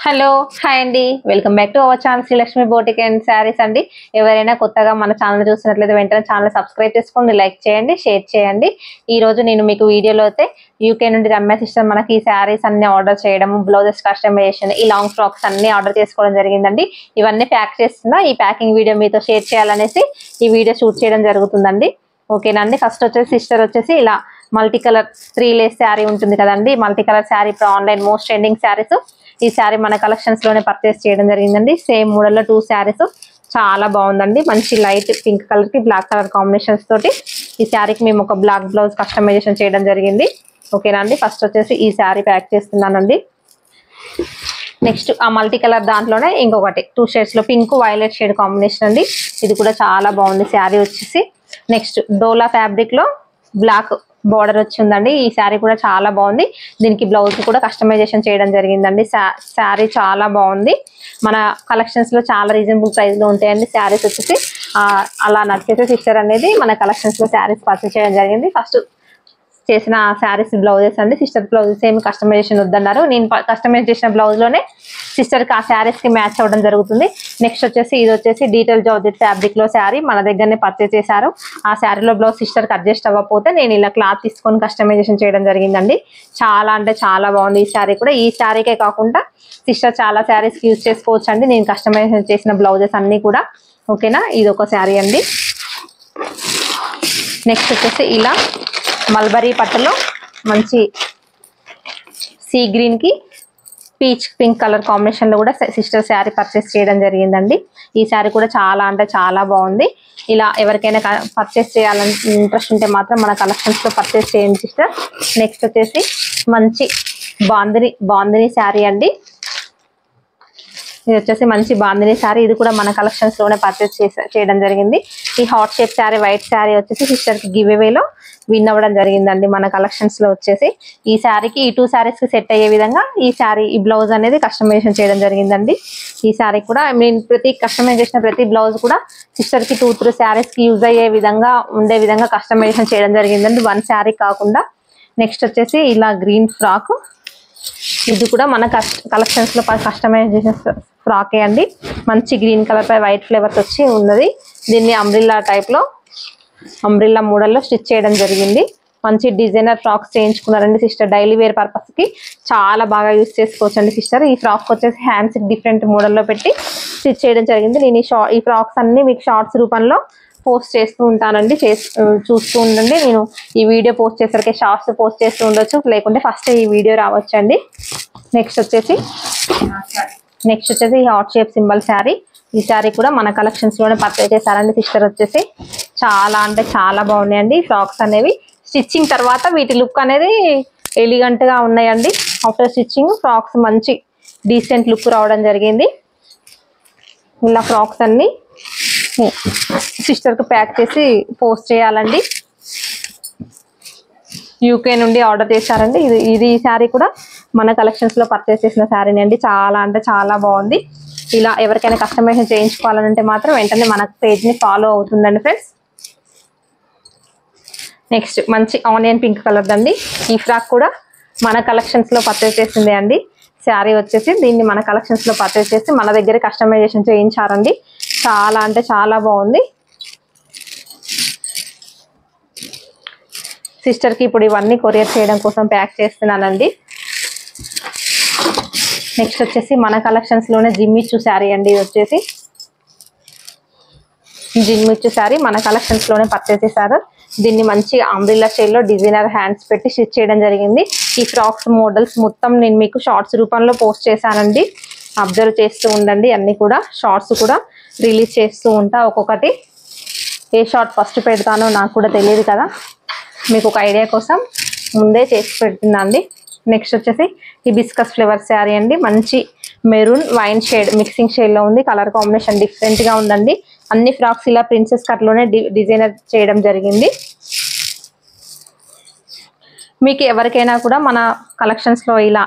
Hello hi అండి, welcome back to our channel Srilakshmi boutique and saris అండి. ఎవరైనా కొత్తగా మన ఛానల్ చూసినట్లయితే వెంటనే ఛానల్ సబ్స్క్రైబ్ చేసుకోండి, లైక్ చేయండి, షేర్ చేయండి. ఈ రోజు నేను మీకు వీడియోలో అయితే యూకే నుండి రమ్య సిస్టర్ మనకి ఈ శారీస్ అన్ని ఆర్డర్ చేయడం, బ్లౌజెస్ కస్టమైజేషన్, ఈ లాంగ్ ఫ్రాక్స్ అన్ని ఆర్డర్ చేసుకోవడం జరిగిందండి. ఇవన్నీ ప్యాక్ చేస్తున్నా, ఈ ప్యాకింగ్ వీడియో మీతో షేర్ చేయాలనేసి ఈ వీడియో షూట్ చేయడం జరుగుతుందండి. ఓకేనండి. ఫస్ట్ వచ్చేసి సిస్టర్ వచ్చేసి ఇలా మల్టీ కలర్ 3 లేస్ శారీ ఉంటుంది కదండి. మల్టీ కలర్ శారీ ఇప్పుడు ఆన్లైన్ మోస్ట్ ట్రెండింగ్ శారీస్. ఈ శారీ మన కలెక్షన్స్ లోనే పర్చేస్ చేయడం జరిగిందండి. సేమ్ మోడల్లో 2 శారీస్ చాలా బాగుందండి. మంచి లైట్ పింక్ కలర్ కి బ్లాక్ కలర్ కాంబినేషన్స్ తోటి ఈ శారీకి మేము ఒక బ్లాక్ బ్లౌజ్ కస్టమైజేషన్ చేయడం జరిగింది. ఓకేనా అండి. ఫస్ట్ వచ్చేసి ఈ శారీ ప్యాక్ చేస్తున్నానండి. నెక్స్ట్ ఆ మల్టీ కలర్ దాంట్లోనే ఇంకొకటి 2 షేడ్స్ లో పింక్ వైలెట్ షేడ్ కాంబినేషన్ అండి. ఇది కూడా చాలా బాగుంది శారీ వచ్చేసి. నెక్స్ట్ డోలా ఫ్యాబ్రిక్ లో బ్లాక్ బార్డర్ వచ్చిందండి. ఈ శారీ కూడా చాలా బాగుంది. దీనికి బ్లౌజ్ కూడా కస్టమైజేషన్ చేయడం జరిగిందండి. శారీ చాలా బాగుంది. మన కలెక్షన్స్ లో చాలా రీజనబుల్ ప్రైస్ లో ఉంటాయండి శారీస్ వచ్చేసి. అలా నచ్చేసే సిస్టర్ అనేది మన కలెక్షన్స్ లో శారీస్ పర్చేస్ చేయడం జరిగింది. ఫస్ట్ చేసిన శారీస్ బ్లౌజెస్ అండి. సిస్టర్ బ్లౌజెస్ ఏమి కస్టమైజేషన్ వద్దన్నారు. నేను కస్టమైజ్ చేసిన బ్లౌజ్ లోనే సిస్టర్ కి ఆ శారీస్ కి మ్యాచ్ అవ్వడం జరుగుతుంది. నెక్స్ట్ వచ్చేసి ఇది వచ్చేసి డీటెయిల్ జార్జెట్ ఫ్యాబ్రిక్ లో శారీ మన దగ్గరనే పర్చేస్ చేశారు. ఆ శారీలో బ్లౌజ్ సిస్టర్ కి అడ్జస్ట్ అవ్వకపోతే నేను ఇలా క్లాత్ తీసుకొని కస్టమైజేషన్ చేయడం జరిగిందండి. చాలా అంటే చాలా బాగుంది ఈ శారీ కూడా. ఈ శారీకే కాకుండా సిస్టర్ చాలా శారీస్ యూజ్ చేసుకోవచ్చు అండి. నేను కస్టమైజేషన్ చేసిన బ్లౌజెస్ అన్ని కూడా. ఓకేనా. ఇది ఒక శారీ అండి. నెక్స్ట్ వచ్చేసి ఇలా మల్బరీ పట్టులో మంచి సీ గ్రీన్ కి పీచ్ పింక్ కలర్ కాంబినేషన్ లో కూడా సిస్టర్ శారీ పర్చేస్ చేయడం జరిగిందండి. ఈ శారీ కూడా చాలా అంటే చాలా బాగుంది. ఇలా ఎవరికైనా పర్చేస్ చేయాలని ఇంట్రెస్ట్ ఉంటే మాత్రం మన కలెక్షన్స్ లో పర్చేస్ చేయండి సిస్టర్. నెక్స్ట్ వచ్చేసి మంచి బాందిని శారీ అండి. ఇది వచ్చేసి మంచి బాందిని శారీ. ఇది కూడా మన కలెక్షన్స్ లోనే పర్చేస్ చేయడం జరిగింది. ఈ hot shape sari white sari వచ్చేసి సిస్టర్ కి గివ్ అవేలో విన్ అవ్వడం జరిగిందండి మన కలెక్షన్స్ లో వచ్చేసి. ఈ శారీకి ఈ 2 శారీస్ కి సెట్ అయ్యే విధంగా ఈ శారీ ఈ బ్లౌజ్ అనేది కస్టమైజేషన్ చేయడం జరిగిందండి. ఈ శారీ కూడా ప్రతి కస్టమైజ్ చేసిన ప్రతి బ్లౌజ్ కూడా సిస్టర్ కి 2-3 శారీస్ కి యూజ్ అయ్యే విధంగా ఉండే విధంగా కస్టమైజేషన్ చేయడం జరిగిందండి. 1 శారీ కాకుండా. నెక్స్ట్ వచ్చేసి ఇలా గ్రీన్ ఫ్రాక్. ఇది కూడా మన కలెక్షన్స్ లో కస్టమైజ్ చేసిన ఫ్రాకే అండి. మంచి గ్రీన్ కలర్ పై వైట్ ఫ్లేవర్స్ వచ్చి ఉన్నది. దీన్ని అంబ్రిల్లా టైప్ లో అంబ్రిల్లా మోడల్లో స్టిచ్ చేయడం జరిగింది. మంచి డిజైనర్ ఫ్రాక్స్ చేయించుకున్నారండి సిస్టర్. డైలీ వేర్ పర్పస్ కి చాలా బాగా యూజ్ చేసుకోవచ్చు అండి సిస్టర్. ఈ ఫ్రాక్ వచ్చేసి హ్యాండ్స్ డిఫరెంట్ మోడల్లో పెట్టి స్టిచ్ చేయడం జరిగింది. నేను ఈ ఫ్రాక్స్ అన్ని మీకు షార్ట్స్ రూపంలో పోస్ట్ చేస్తూ ఉంటానండి. చూస్తూ ఉండండి. నేను ఈ వీడియో పోస్ట్ చేసరికి షార్ట్స్ పోస్ట్ చేస్తూ ఉండొచ్చు, లేకుంటే ఫస్ట్ ఈ వీడియో రావచ్చు అండి. నెక్స్ట్ వచ్చేసి ఈ హాట్ షేప్ సింబల్ శారీ. ఈ శారీ కూడా మన కలెక్షన్స్ లోనే పర్చేస్ చేశారండి సిస్టర్ వచ్చేసి. చాలా అంటే చాలా బాగున్నాయండి ఫ్రాక్స్ అనేవి. స్టిచ్చింగ్ తర్వాత వీటి లుక్ అనేది ఎలిగెంట్ గా ఉన్నాయండి. ఆఫ్టర్ స్టిచ్చింగ్ ఫ్రాక్స్ మంచి డీసెంట్ లుక్ రావడం జరిగింది. ఇలా ఫ్రాక్స్ అన్ని సిస్టర్ కి ప్యాక్ చేసి పోస్ట్ చేయాలండి. యూకే నుండి ఆర్డర్ చేశారండి. ఈ శారీ కూడా మన కలెక్షన్స్ లో పర్చేస్ చేసిన శారీని అండి. చాలా అంటే చాలా బాగుంది. ఇలా ఎవరికైనా కస్టమైజేషన్ చేయించుకోవాలంటే మాత్రం వెంటనే మన పేజ్ ని ఫాలో అవుతుందండి ఫ్రెండ్స్. నెక్స్ట్ మంచి ఆనియన్ పింక్ కలర్ అండి. ఈ ఫ్రాక్ కూడా మన కలెక్షన్స్ లో పర్చేస్ చేసిందే అండి. శారీ వచ్చేసి దీన్ని మన కలెక్షన్స్ లో పర్చేస్ చేసి మన దగ్గర కస్టమైజేషన్ చేయించారండి. చాలా అంటే చాలా బాగుంది. సిస్టర్ కి ఇప్పుడు ఇవన్నీ కొరియర్ చేయడం కోసం ప్యాక్ చేస్తున్నానండి. నెక్స్ట్ వచ్చేసి మన కలెక్షన్స్ లోనే జిమ్మిచ్చు శారీ అండి. ఇది వచ్చేసి జిమ్మిచ్చు శారీ మన కలెక్షన్స్ లోనే పర్చేస్ చేశారు. దీన్ని మంచి అంబ్రిల్లా స్టైల్ లో డిజైనర్ హ్యాండ్స్ పెట్టి స్టిచ్ చేయడం జరిగింది. ఈ ఫ్రాక్స్ మోడల్స్ మొత్తం నేను మీకు షార్ట్స్ రూపంలో పోస్ట్ చేశానండి. అబ్జర్వ్ చేస్తూ ఉండండి. అన్ని కూడా షార్ట్స్ కూడా రిలీజ్ చేస్తూ ఉంటా. ఒక్కొక్కటి ఏ షార్ట్ ఫస్ట్ పెడతానో నాకు కూడా తెలియదు కదా, మీకు ఒక ఐడియా కోసం ముందే చేసి పెడుతున్నాండి. నెక్స్ట్ వచ్చేసి హిబిస్కస్ ఫ్లేవర్ శారీ అండి. మంచి maroon wine shade mixing shade లో ఉంది. కలర్ కాంబినేషన్ డిఫరెంట్ గా ఉందండి. అన్ని ఫ్రాక్స్ ఇలా ప్రిన్సెస్ కట్ లోనే డిజైనర్ చేయడం జరిగింది. మీకు ఎవరికైనా కూడా మన కలెక్షన్స్ లో ఇలా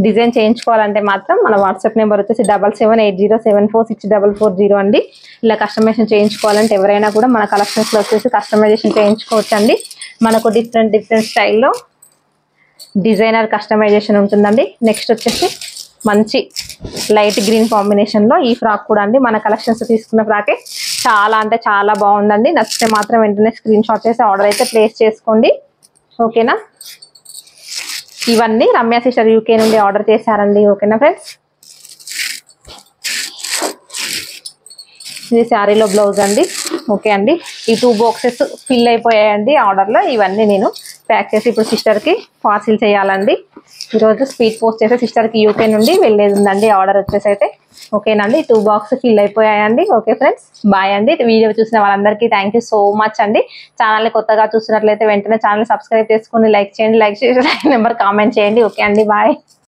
డిజైన్ చేయించుకోవాలంటే మాత్రం మన వాట్సాప్ నెంబర్ వచ్చేసి 7780744644 అండి. ఇలా కస్టమైజేషన్ చేయించుకోవాలంటే ఎవరైనా కూడా మన కలెక్షన్స్ లో వచ్చేసి కస్టమైజేషన్ చేయించుకోవచ్చు అండి. మనకు డిఫరెంట్ స్టైల్లో డిజైనర్ కస్టమైజేషన్ ఉంటుందండి. నెక్స్ట్ వచ్చేసి మంచి లైట్ గ్రీన్ కాంబినేషన్లో ఈ ఫ్రాక్ కూడా అండి మన కలెక్షన్స్ తీసుకున్న ఫ్రాకే. చాలా అంటే చాలా బాగుందండి. నచ్చితే మాత్రం వెంటనే స్క్రీన్ షాట్ చేసి ఆర్డర్ అయితే ప్లేస్ చేసుకోండి, ఓకేనా. ఇవన్నీ రమ్య సిస్టర్ యూకే నుండి ఆర్డర్ చేశారండి, ఓకేనా ఫ్రెండ్స్. ఇది శారీలో బ్లౌజ్ అండి, ఓకే అండి. ఈ 2 బాక్సెస్ ఫిల్ అయిపోయాయండి ఆర్డర్లో. ఇవన్నీ నేను ప్యాక్ చేసి ఇప్పుడు సిస్టర్కి పార్సిల్ చేయాలండి. ఈరోజు స్పీడ్ పోస్ట్ చేస్తే సిస్టర్కి యూకే నుండి వెళ్ళేది ఉందండి ఆర్డర్ వచ్చేసి అయితే, ఓకేనండి. 2 బాక్స్ ఫిల్ అయిపోయాయండి, ఓకే ఫ్రెండ్స్. బాయ్ అండి. వీడియో చూసిన వాళ్ళందరికీ థ్యాంక్ యూ సో మచ్ అండి. ఛానల్ని కొత్తగా చూసినట్లయితే వెంటనే ఛానల్ సబ్స్క్రైబ్ చేసుకుని లైక్ చేయండి, లైక్ చేసి నెంబర్ కామెంట్ చేయండి, ఓకే అండి. బాయ్.